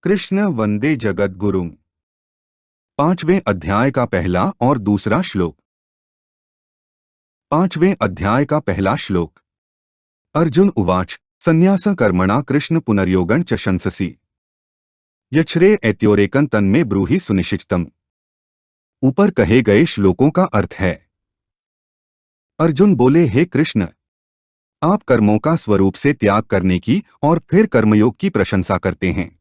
कृष्ण वंदे जगद्गुरुम्। 5वें अध्याय का पहला और दूसरा श्लोक। 5वें अध्याय का पहला श्लोक। अर्जुन उवाच संन्यास कर्मणा कृष्ण पुनर्योगं च शंससि यच्छ्रे ऐत्योरेकं तन्मे ब्रूहि सुनिश्चितम्। ऊपर कहे गए श्लोकों का अर्थ है। अर्जुन बोले, हे कृष्ण, आप कर्मों का स्वरूप से त्याग करने की और फिर कर्मयोग की प्रशंसा करते हैं।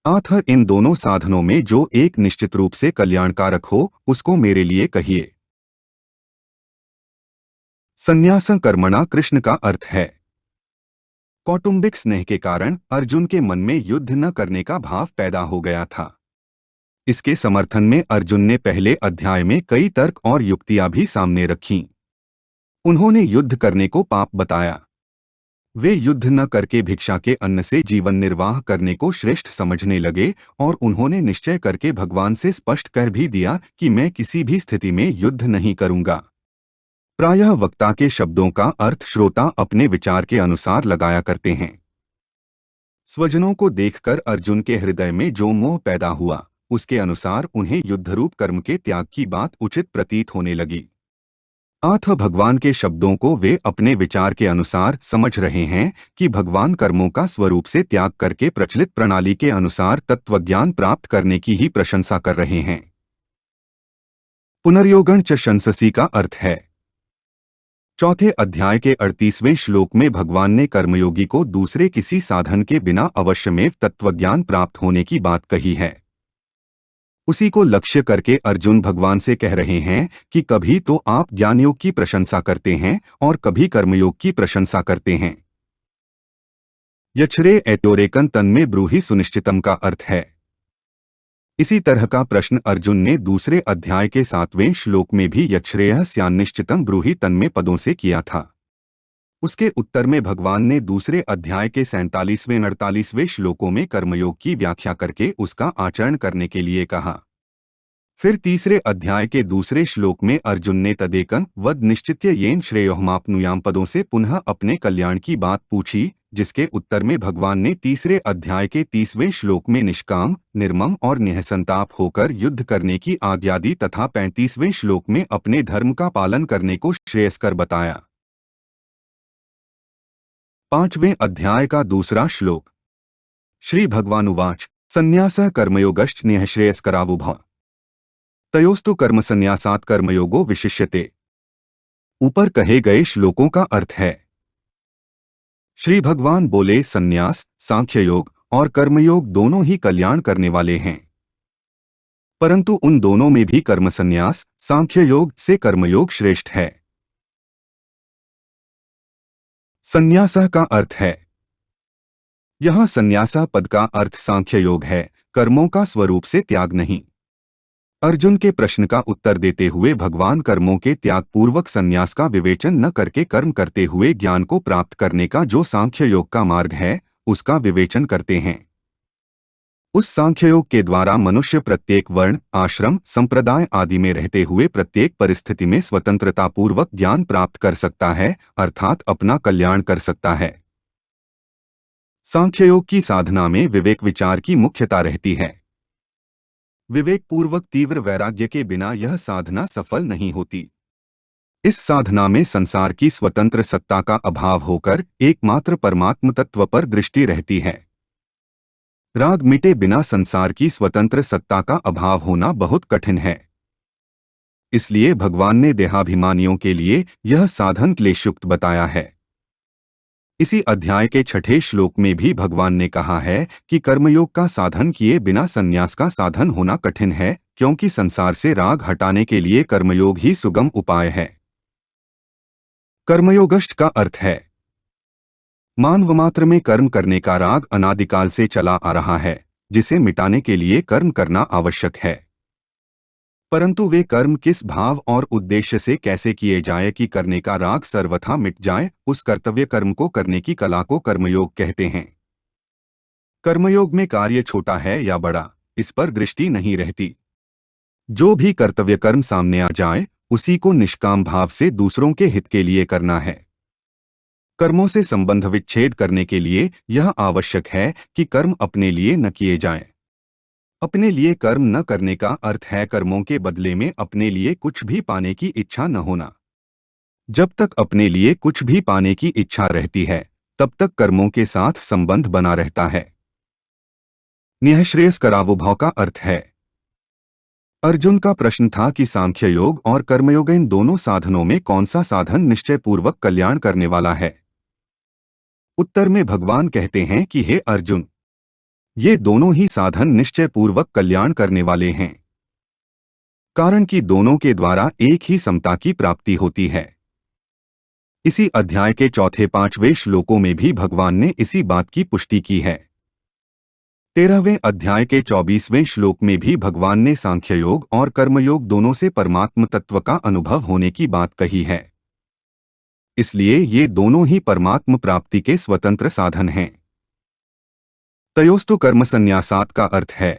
अतः इन दोनों साधनों में जो एक निश्चित रूप से कल्याणकारक हो उसको मेरे लिए कहिए। संन्यास कर्मणा कृष्ण का अर्थ है कौटुंबिक स्नेह के कारण अर्जुन के मन में युद्ध न करने का भाव पैदा हो गया था। इसके समर्थन में अर्जुन ने पहले अध्याय में कई तर्क और युक्तियां भी सामने रखीं। उन्होंने युद्ध करने को पाप बताया। वे युद्ध न करके भिक्षा के अन्न से जीवन निर्वाह करने को श्रेष्ठ समझने लगे और उन्होंने निश्चय करके भगवान से स्पष्ट कर भी दिया कि मैं किसी भी स्थिति में युद्ध नहीं करूंगा। प्रायः वक्ता के शब्दों का अर्थ श्रोता अपने विचार के अनुसार लगाया करते हैं। स्वजनों को देखकर अर्जुन के हृदय में जो मोह पैदा हुआ उसके अनुसार उन्हें युद्धरूप कर्म के त्याग की बात उचित प्रतीत होने लगी। अतः भगवान के शब्दों को वे अपने विचार के अनुसार समझ रहे हैं कि भगवान कर्मों का स्वरूप से त्याग करके प्रचलित प्रणाली के अनुसार तत्वज्ञान प्राप्त करने की ही प्रशंसा कर रहे हैं। पुनर्योगं च शंससि का अर्थ है चौथे अध्याय के 38वें श्लोक में भगवान ने कर्मयोगी को दूसरे किसी साधन के बिना अवश्यमेव तत्वज्ञान प्राप्त होने की बात कही है। उसी को लक्ष्य करके अर्जुन भगवान से कह रहे हैं कि कभी तो आप ज्ञानयोग की प्रशंसा करते हैं और कभी कर्मयोग की प्रशंसा करते हैं। यच्छ्रे ऐत्योरेकं तन्मे ब्रूहि सुनिश्चितम का अर्थ है। इसी तरह का प्रश्न अर्जुन ने दूसरे अध्याय के 7वें श्लोक में भी यच्छ्रेयः स्यान्निश्चितं ब्रूहि तन्मे पदों से किया था। उसके उत्तर में भगवान ने दूसरे अध्याय के 47वें 48वें श्लोकों में कर्मयोग की व्याख्या करके उसका आचरण करने के लिए कहा। फिर तीसरे अध्याय के दूसरे श्लोक में अर्जुन ने तदेकं वद निश्चित्य येन श्रेयोहमाप्नुयाम पदों से पुनः अपने कल्याण की बात पूछी, जिसके उत्तर में भगवान ने तीसरे अध्याय के 30वें श्लोक में निष्काम, निर्मम और निःसंताप होकर युद्ध करने की आज्ञा दी तथा 35वें श्लोक में अपने धर्म का पालन करने को श्रेयस्कर बताया। 5वें अध्याय का दूसरा श्लोक। श्री भगवानुवाच संन्यासः कर्मयोगश्च निःश्रेयस्करावुभः तयोस्तु कर्म संन्यासात् कर्मयोगो विशिष्यते। ऊपर कहे गए श्लोकों का अर्थ है श्री भगवान बोले, संन्यास, सांख्य योग और कर्मयोग दोनों ही कल्याण करने वाले हैं, परंतु उन दोनों में भी कर्म संन्यास, सांख्य योग से कर्मयोग श्रेष्ठ है। संन्यासः का अर्थ है यहाँ संन्यासा पद का अर्थ सांख्य योग है, कर्मों का स्वरूप से त्याग नहीं। अर्जुन के प्रश्न का उत्तर देते हुए भगवान कर्मों के त्याग पूर्वक संन्यास का विवेचन न करके कर्म करते हुए ज्ञान को प्राप्त करने का जो सांख्य योग का मार्ग है उसका विवेचन करते हैं। उस सांख्य योग के द्वारा मनुष्य प्रत्येक वर्ण, आश्रम, संप्रदाय आदि में रहते हुए प्रत्येक परिस्थिति में स्वतंत्रता पूर्वक ज्ञान प्राप्त कर सकता है, अर्थात अपना कल्याण कर सकता है। सांख्य योग की साधना में विवेक विचार की मुख्यता रहती है। विवेक पूर्वक तीव्र वैराग्य के बिना यह साधना सफल नहीं होती। इस साधना में संसार की स्वतंत्र सत्ता का अभाव होकर एकमात्र परमात्म तत्व पर दृष्टि रहती है। राग मिटे बिना संसार की स्वतंत्र सत्ता का अभाव होना बहुत कठिन है। इसलिए भगवान ने देहाभिमानियों के लिए यह साधन क्लेशयुक्त बताया है। इसी अध्याय के 6ठे श्लोक में भी भगवान ने कहा है कि कर्मयोग का साधन किए बिना संन्यास का साधन होना कठिन है, क्योंकि संसार से राग हटाने के लिए कर्मयोग ही सुगम उपाय है। कर्मयोगश्च का अर्थ है मानव मात्र में कर्म करने का राग अनादिकाल से चला आ रहा है, जिसे मिटाने के लिए कर्म करना आवश्यक है। परंतु वे कर्म किस भाव और उद्देश्य से कैसे किए जाए कि करने का राग सर्वथा मिट जाए, उस कर्तव्य कर्म को करने की कला को कर्मयोग कहते हैं। कर्मयोग में कार्य छोटा है या बड़ा, इस पर दृष्टि नहीं रहती। जो भी कर्तव्य कर्म सामने आ जाए उसी को निष्काम भाव से दूसरों के हित के लिए करना है। कर्मों से संबंध विच्छेद करने के लिए यह आवश्यक है कि कर्म अपने लिए न किए जाएं। अपने लिए कर्म न करने का अर्थ है कर्मों के बदले में अपने लिए कुछ भी पाने की इच्छा न होना। जब तक अपने लिए कुछ भी पाने की इच्छा रहती है, तब तक कर्मों के साथ संबंध बना रहता है। निःश्रेयस करावुभाव का अर्थ है। अर्जुन का प्रश्न था कि सांख्य योग और कर्मयोग इन दोनों साधनों में कौन सा साधन निश्चयपूर्वक कल्याण करने वाला है। उत्तर में भगवान कहते हैं कि हे अर्जुन, ये दोनों ही साधन निश्चयपूर्वक कल्याण करने वाले हैं, कारण कि दोनों के द्वारा एक ही समता की प्राप्ति होती है। इसी अध्याय के चौथे 5वें श्लोकों में भी भगवान ने इसी बात की पुष्टि की है। 13वें अध्याय के 24वें श्लोक में भी भगवान ने सांख्य योग और कर्मयोग दोनों से परमात्म तत्व का अनुभव होने की बात कही है। इसलिए ये दोनों ही परमात्म प्राप्ति के स्वतंत्र साधन हैं। तयोस्तु कर्म संन्यासात का अर्थ है।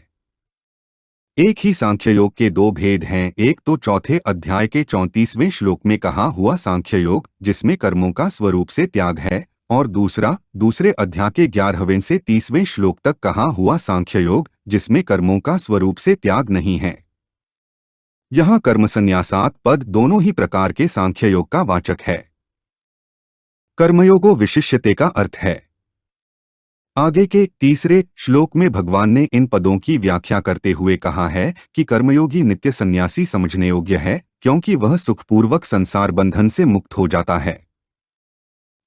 एक ही सांख्य योग के दो भेद हैं। एक तो चौथे अध्याय के 34वें श्लोक में कहा हुआ सांख्य योग, जिसमें कर्मों का स्वरूप से त्याग है, और दूसरा दूसरे अध्याय के 11वें से 30वें श्लोक तक कहा हुआ सांख्य योग, जिसमें कर्मों का स्वरूप से त्याग नहीं है। यहाँ कर्म संन्यासात पद दोनों ही प्रकार के सांख्य योग का वाचक है। कर्मयोगो विशिष्यते का अर्थ है। आगे के तीसरे श्लोक में भगवान ने इन पदों की व्याख्या करते हुए कहा है कि कर्मयोगी नित्य सन्यासी समझने योग्य है, क्योंकि वह सुखपूर्वक संसार बंधन से मुक्त हो जाता है।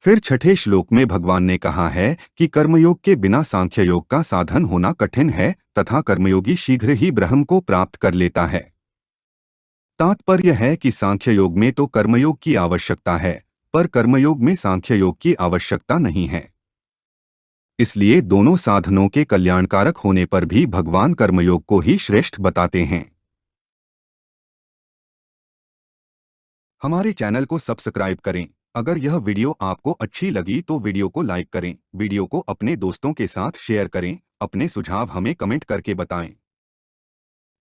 फिर छठे श्लोक में भगवान ने कहा है कि कर्मयोग के बिना सांख्य योग का साधन होना कठिन है तथा कर्मयोगी शीघ्र ही ब्रह्म को प्राप्त कर लेता है। तात्पर्य है कि सांख्य योग में तो कर्मयोग की आवश्यकता है, पर कर्मयोग में सांख्य योग की आवश्यकता नहीं है। इसलिए दोनों साधनों के कल्याणकारक होने पर भी भगवान कर्मयोग को ही श्रेष्ठ बताते हैं। हमारे चैनल को सब्सक्राइब करें। अगर यह वीडियो आपको अच्छी लगी तो वीडियो को लाइक करें, वीडियो को अपने दोस्तों के साथ शेयर करें, अपने सुझाव हमें कमेंट करके बताएं।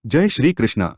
जय श्री कृष्णा।